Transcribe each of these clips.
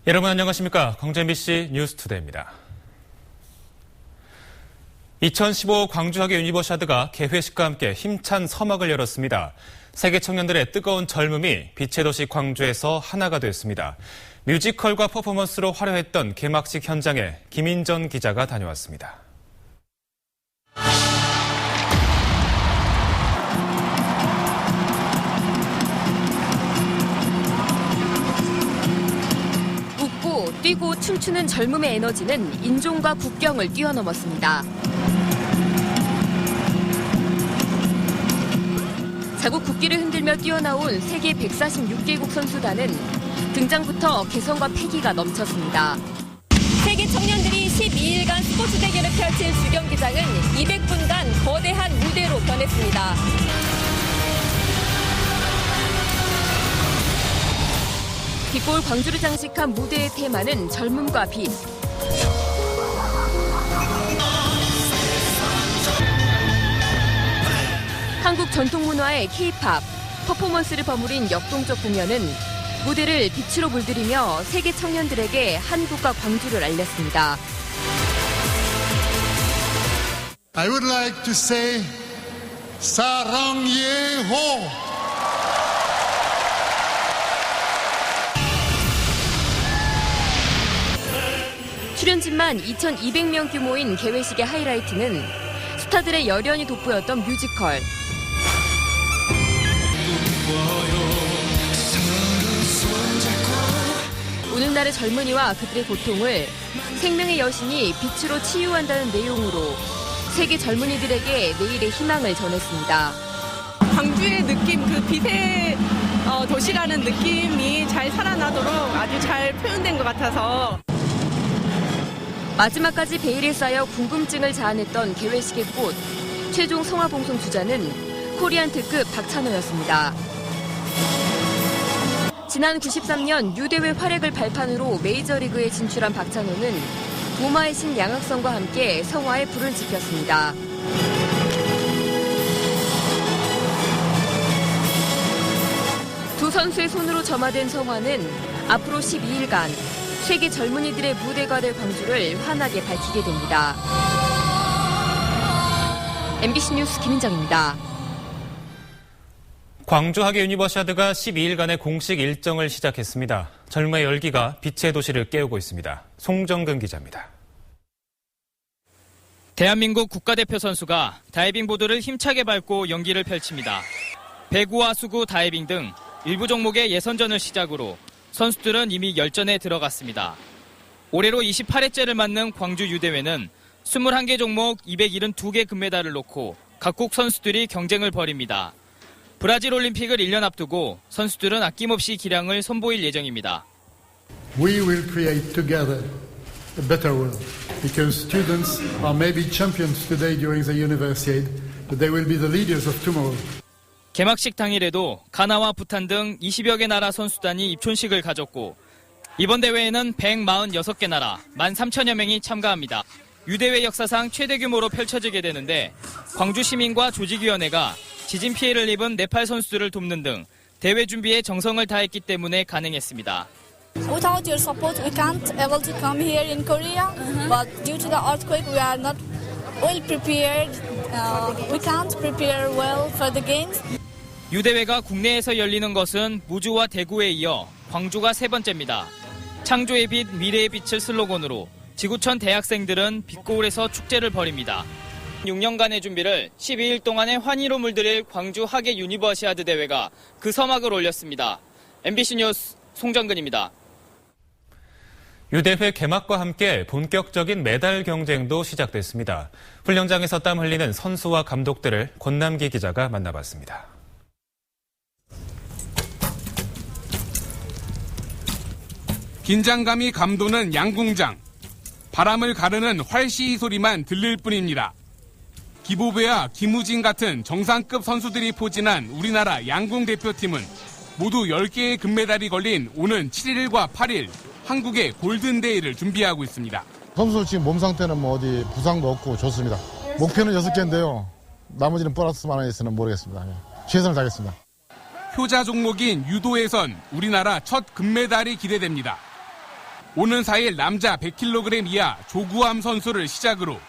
여러분 안녕하십니까? 광주 MBC 뉴스투데이입니다. 2015 광주학예 유니버시아드가 개회식과 함께 힘찬 서막을 열었습니다. 세계 청년들의 뜨거운 젊음이 빛의 도시 광주에서 하나가 됐습니다. 뮤지컬과 퍼포먼스로 화려했던 개막식 현장에 김인전 기자가 다녀왔습니다. 웃고 뛰고 춤추는 젊음의 에너지는 인종과 국경을 뛰어넘었습니다. 자국 국기를 흔들며 뛰어나온 세계 146개국 선수단은 등장부터 개성과 패기가 넘쳤습니다. 세계 청년들이 12일간 스포츠 대결을 펼칠 주경기장은 200분간 거대한 무대로 변했습니다. 빛골 광주를 장식한 무대의 테마는 젊음과 빛. 한국 전통문화의 K-팝, 퍼포먼스를 버무린 역동적 공연은 무대를 빛으로 물들이며 세계 청년들에게 한국과 광주를 알렸습니다. I would like to say 사랑예호. 출연진만 2,200명 규모인 개회식의 하이라이트는 스타들의 열연이 돋보였던 뮤지컬. 오늘날의 젊은이와 그들의 고통을 생명의 여신이 빛으로 치유한다는 내용으로 세계 젊은이들에게 내일의 희망을 전했습니다. 광주의 느낌, 그 빛의 도시라는 느낌이 잘 살아나도록 아주 잘 표현된 것 같아서. 마지막까지 베일에 쌓여 궁금증을 자아냈던 개회식의 꽃, 최종 성화봉송 주자는 코리안 특급 박찬호였습니다. 지난 93년 유대회 활약을 발판으로 메이저리그에 진출한 박찬호는 도마의 신 양학성과 함께 성화에 불을 지폈습니다. 두 선수의 손으로 점화된 성화는 앞으로 12일간 세계 젊은이들의 무대가 될 광주를 환하게 밝히게 됩니다. MBC 뉴스 김인정입니다. 광주학예 유니버시아드가 12일간의 공식 일정을 시작했습니다. 젊음의 열기가 빛의 도시를 깨우고 있습니다. 송정근 기자입니다. 대한민국 국가대표 선수가 다이빙 보드를 힘차게 밟고 연기를 펼칩니다. 배구와 수구, 다이빙 등 일부 종목의 예선전을 시작으로 선수들은 이미 열전에 들어갔습니다. 올해로 28회째를 맞는 광주 유대회는 21개 종목 272개 금메달을 놓고 각국 선수들이 경쟁을 벌입니다. 브라질 올림픽을 1년 앞두고 선수들은 아낌없이 기량을 선보일 예정입니다. We will create together a better world because students are maybe champions today during the Universiade, but they will be the leaders of tomorrow. 개막식 당일에도 가나와 부탄 등 20여 개 나라 선수단이 입촌식을 가졌고 이번 대회에는 146개 나라 13,000여 명이 참가합니다. 유대회 역사상 최대 규모로 펼쳐지게 되는데 광주 시민과 조직위원회가 지진 피해를 입은 네팔 선수들을 돕는 등 대회 준비에 정성을 다했기 때문에 가능했습니다. Without your support, we can't able to come here in Korea. But due to the earthquake, we are not well prepared. We can't prepare well for the games. 유대회가 국내에서 열리는 것은 무주와 대구에 이어 광주가 세 번째입니다. 창조의 빛, 미래의 빛을 슬로건으로 지구촌 대학생들은 빛고울에서 축제를 벌입니다. 6년간의 준비를 12일 동안의 환희로 물들일 광주 학예 유니버시아드 대회가 그 서막을 올렸습니다. MBC 뉴스 송정근입니다. 유대회 개막과 함께 본격적인 메달 경쟁도 시작됐습니다. 훈련장에서 땀 흘리는 선수와 감독들을 권남기 기자가 만나봤습니다. 긴장감이 감도는 양궁장. 바람을 가르는 활시위 소리만 들릴 뿐입니다. 기보배와 김우진 같은 정상급 선수들이 포진한 우리나라 양궁 대표팀은 모두 10개의 금메달이 걸린 오는 7일과 8일 한국의 골든데이를 준비하고 있습니다. 선수들 지금 몸 상태는 어디 부상도 없고 좋습니다. 목표는 6개인데요. 나머지는 플러스만 있으면 모르겠습니다. 최선을 다하겠습니다. 효자 종목인 유도에선 우리나라 첫 금메달이 기대됩니다. 오는 4일 남자 100kg 이하 조구암 선수를 시작으로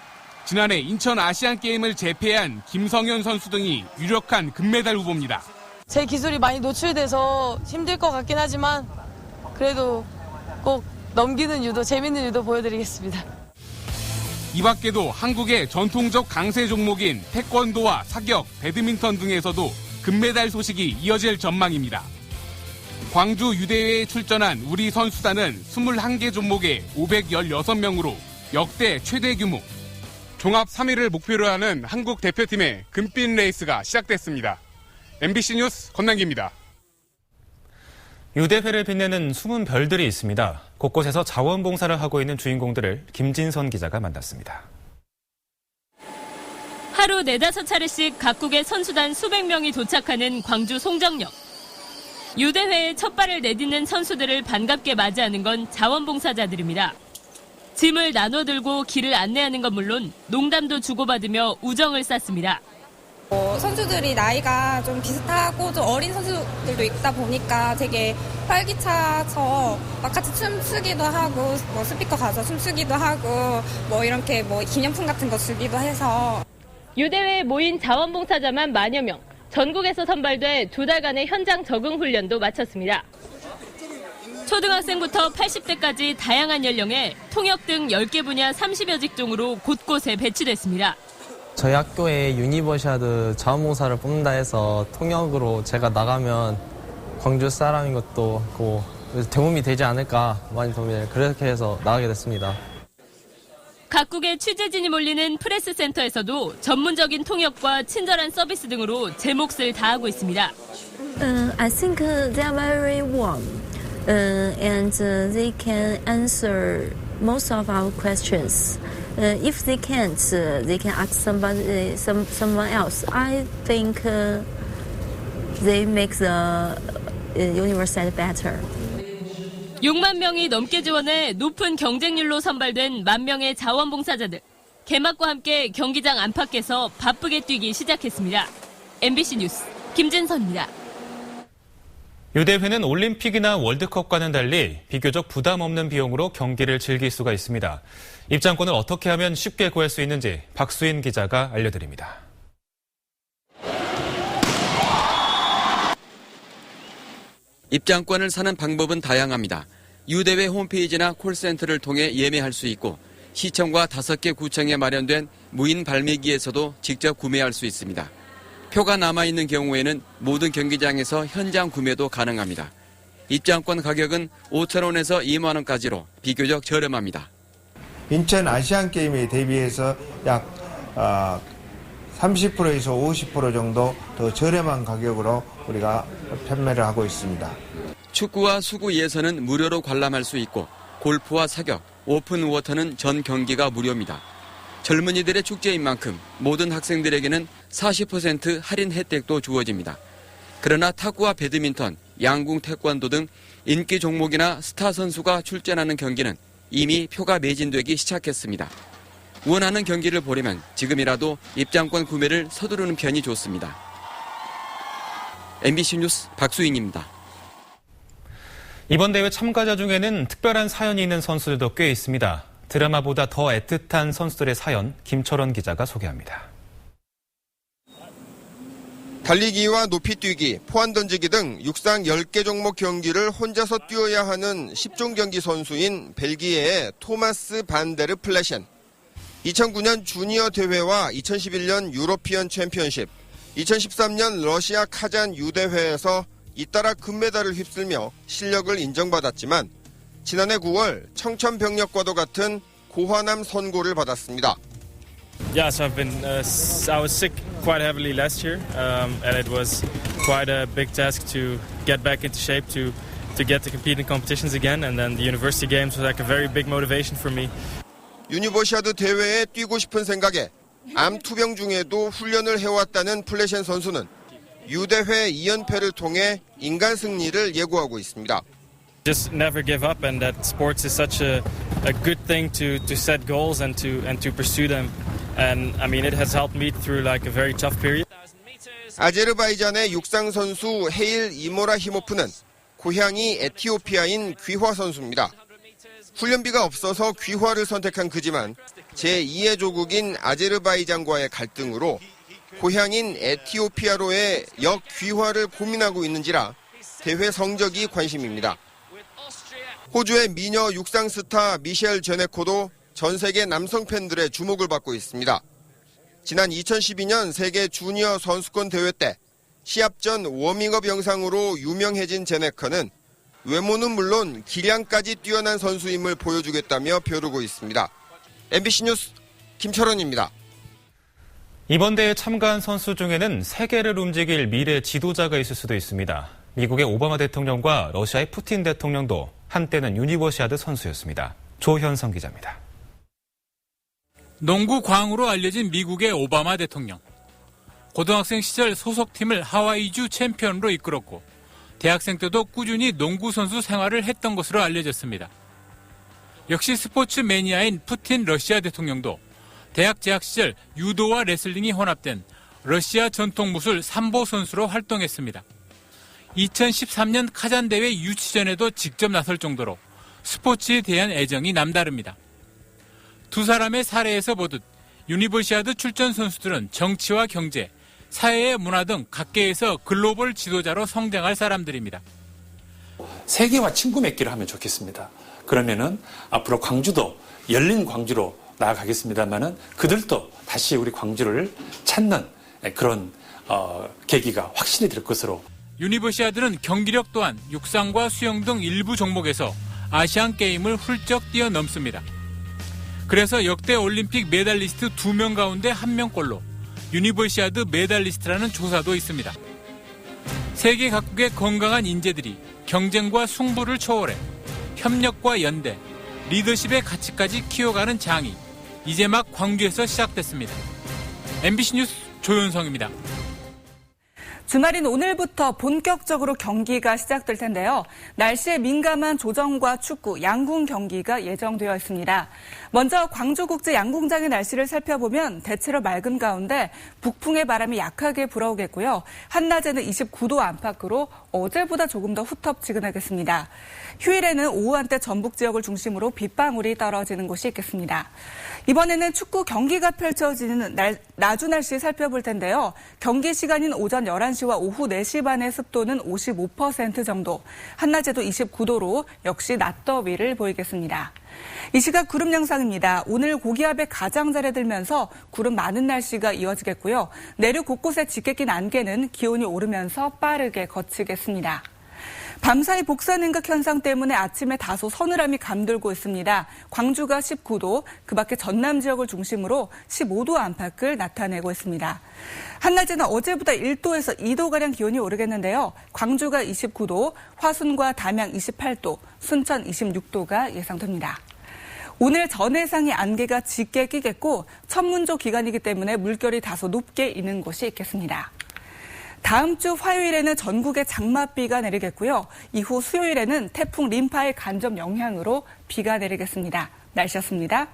지난해 인천 아시안게임을 제패한 김성현 선수 등이 유력한 금메달 후보입니다. 제 기술이 많이 노출돼서 힘들 것 같긴 하지만 그래도 꼭 넘기는 유도, 재밌는 유도 보여드리겠습니다. 이 밖에도 한국의 전통적 강세 종목인 태권도와 사격, 배드민턴 등에서도 금메달 소식이 이어질 전망입니다. 광주 유대회에 출전한 우리 선수단은 21개 종목에 516명으로 역대 최대 규모. 종합 3위를 목표로 하는 한국 대표팀의 금빛 레이스가 시작됐습니다. MBC 뉴스 권남기입니다. 유대회를 빛내는 숨은 별들이 있습니다. 곳곳에서 자원봉사를 하고 있는 주인공들을 김진선 기자가 만났습니다. 하루 4-5차례씩 각국의 선수단 수백 명이 도착하는 광주 송정역. 유대회에 첫 발을 내딛는 선수들을 반갑게 맞이하는 건 자원봉사자들입니다. 짐을 나눠 들고 길을 안내하는 건 물론 농담도 주고받으며 우정을 쌓습니다. 선수들이 나이가 좀 비슷하고 좀 어린 선수들도 있다 보니까 되게 활기차서 막 같이 춤추기도 하고 스피커 가서 춤추기도 하고 이렇게 기념품 같은 거 주기도 해서. 유대회에 모인 자원봉사자만 만여 명. 전국에서 선발돼 2달간의 현장 적응 훈련도 마쳤습니다. 초등학생부터 80대까지 다양한 연령에 통역 등 10개 분야 30여 직종으로 곳곳에 배치됐습니다. 저희 학교에 유니버시아드 자원봉사를 뽑는다 해서 통역으로 제가 나가면 광주 사람인 것도 고 도움이 되지 않을까 많이 도움이 그렇게 해서 나가게 됐습니다. 각국의 취재진이 몰리는 프레스센터에서도 전문적인 통역과 친절한 서비스 등으로 제 몫을 다하고 있습니다. I think they are very warm and they can answer most of our questions. If they can't, they can ask someone else. I think they make the university better. 6만 명이 넘게 지원해 높은 경쟁률로 선발된 10,000명의 자원봉사자들. 개막과 함께 경기장 안팎에서 바쁘게 뛰기 시작했습니다. MBC 뉴스 김진선입니다. 유대회는 올림픽이나 월드컵과는 달리 비교적 부담 없는 비용으로 경기를 즐길 수가 있습니다. 입장권을 어떻게 하면 쉽게 구할 수 있는지 박수인 기자가 알려드립니다. 입장권을 사는 방법은 다양합니다. 유대회 홈페이지나 콜센터를 통해 예매할 수 있고 시청과 5개 구청에 마련된 무인 발매기에서도 직접 구매할 수 있습니다. 표가 남아있는 경우에는 모든 경기장에서 현장 구매도 가능합니다. 입장권 가격은 5,000원에서 2만 원까지로 비교적 저렴합니다. 인천 아시안게임에 대비해서 약 30%에서 50% 정도 더 저렴한 가격으로 우리가 판매를 하고 있습니다. 축구와 수구 예선은 무료로 관람할 수 있고 골프와 사격, 오픈워터는 전 경기가 무료입니다. 젊은이들의 축제인 만큼 모든 학생들에게는 40% 할인 혜택도 주어집니다. 그러나 탁구와 배드민턴, 양궁 태권도 등 인기 종목이나 스타 선수가 출전하는 경기는 이미 표가 매진되기 시작했습니다. 원하는 경기를 보려면 지금이라도 입장권 구매를 서두르는 편이 좋습니다. MBC 뉴스 박수인입니다. 이번 대회 참가자 중에는 특별한 사연이 있는 선수들도 꽤 있습니다. 드라마보다 더 애틋한 선수들의 사연, 김철원 기자가 소개합니다. 달리기와 높이뛰기, 포환던지기 등 육상 10개 종목 경기를 혼자서 뛰어야 하는 10종 경기 선수인 벨기에의 토마스 반 데르 플레셴. 2009년 주니어 대회와 2011년 유로피언 챔피언십, 2013년 러시아 카잔 유대회에서 잇따라 금메달을 휩쓸며 실력을 인정받았지만 지난해 9월 청천벽력과도 같은 고환암 선고를 받았습니다. Yeah, so I was sick quite heavily last year, and it was quite a big task to get back into shape to get to compete in competitions again. And then the university games was like a very big motivation for me. 유니버시아드 대회에 뛰고 싶은 생각에 암 투병 중에도 훈련을 해왔다는 플레셴 선수는 유대회 2연패를 통해 인간 승리를 예고하고 있습니다. Just never give up, and that sports is such a good thing to set goals and to pursue them. And I mean, it has helped me through like a very tough period. 아제르바이잔의 육상 선수 헤일 이모라히모프는 고향이 에티오피아인 귀화 선수입니다. 훈련비가 없어서 귀화를 선택한 그지만 제2의 조국인 아제르바이잔과의 갈등으로 고향인 에티오피아로의 역귀화를 고민하고 있는지라 대회 성적이 관심입니다. 호주의 미녀 육상 스타 미셸 제네코도 전 세계 남성 팬들의 주목을 받고 있습니다. 지난 2012년 세계 주니어 선수권 대회 때 시합 전 워밍업 영상으로 유명해진 제네코는 외모는 물론 기량까지 뛰어난 선수임을 보여주겠다며 벼르고 있습니다. MBC 뉴스 김철원입니다. 이번 대회에 참가한 선수 중에는 세계를 움직일 미래 지도자가 있을 수도 있습니다. 미국의 오바마 대통령과 러시아의 푸틴 대통령도 한때는 유니버시아드 선수였습니다. 조현성 기자입니다. 농구 광으로 알려진 미국의 오바마 대통령. 고등학생 시절 소속팀을 하와이주 챔피언으로 이끌었고 대학생 때도 꾸준히 농구 선수 생활을 했던 것으로 알려졌습니다. 역시 스포츠 매니아인 푸틴 러시아 대통령도 대학 재학 시절 유도와 레슬링이 혼합된 러시아 전통 무술 삼보 선수로 활동했습니다. 2013년 카잔 대회 유치전에도 직접 나설 정도로 스포츠에 대한 애정이 남다릅니다. 두 사람의 사례에서 보듯 유니버시아드 출전 선수들은 정치와 경제, 사회의 문화 등 각계에서 글로벌 지도자로 성장할 사람들입니다. 세계와 친구 맺기를 하면 좋겠습니다. 그러면은 앞으로 광주도 열린 광주로 나아가겠습니다만은 그들도 다시 우리 광주를 찾는 그런 계기가 확실히 될 것으로. 유니버시아드는 경기력 또한 육상과 수영 등 일부 종목에서 아시안 게임을 훌쩍 뛰어넘습니다. 그래서 역대 올림픽 메달리스트 2명 가운데 1명꼴로 유니버시아드 메달리스트라는 조사도 있습니다. 세계 각국의 건강한 인재들이 경쟁과 승부를 초월해 협력과 연대, 리더십의 가치까지 키워가는 장이 이제 막 광주에서 시작됐습니다. MBC 뉴스 조윤성입니다. 주말인 오늘부터 본격적으로 경기가 시작될 텐데요. 날씨에 민감한 조정과 축구, 양궁 경기가 예정되어 있습니다. 먼저 광주국제양궁장의 날씨를 살펴보면 대체로 맑은 가운데 북풍의 바람이 약하게 불어오겠고요. 한낮에는 29도 안팎으로 어제보다 조금 더 후텁지근하겠습니다. 휴일에는 오후 한때 전북 지역을 중심으로 빗방울이 떨어지는 곳이 있겠습니다. 이번에는 축구 경기가 펼쳐지는 나주 날씨 살펴볼 텐데요. 경기 시간인 오전 11시와 오후 4시 반의 습도는 55% 정도, 한낮에도 29도로 역시 낮더위를 보이겠습니다. 이 시각 구름 양상입니다. 오늘 고기압의 가장자리에 들면서 구름 많은 날씨가 이어지겠고요. 내륙 곳곳에 짙게 낀 안개는 기온이 오르면서 빠르게 거치겠습니다. 밤사이 복사능극 현상 때문에 아침에 다소 서늘함이 감돌고 있습니다. 광주가 19도, 그 밖에 전남 지역을 중심으로 15도 안팎을 나타내고 있습니다. 한낮에는 어제보다 1도에서 2도가량 기온이 오르겠는데요. 광주가 29도, 화순과 담양 28도, 순천 26도가 예상됩니다. 오늘 전 해상에 안개가 짙게 끼겠고 천문조 기간이기 때문에 물결이 다소 높게 이는 곳이 있겠습니다. 다음 주 화요일에는 전국에 장맛비가 내리겠고요. 이후 수요일에는 태풍 림파의 간접 영향으로 비가 내리겠습니다. 날씨였습니다.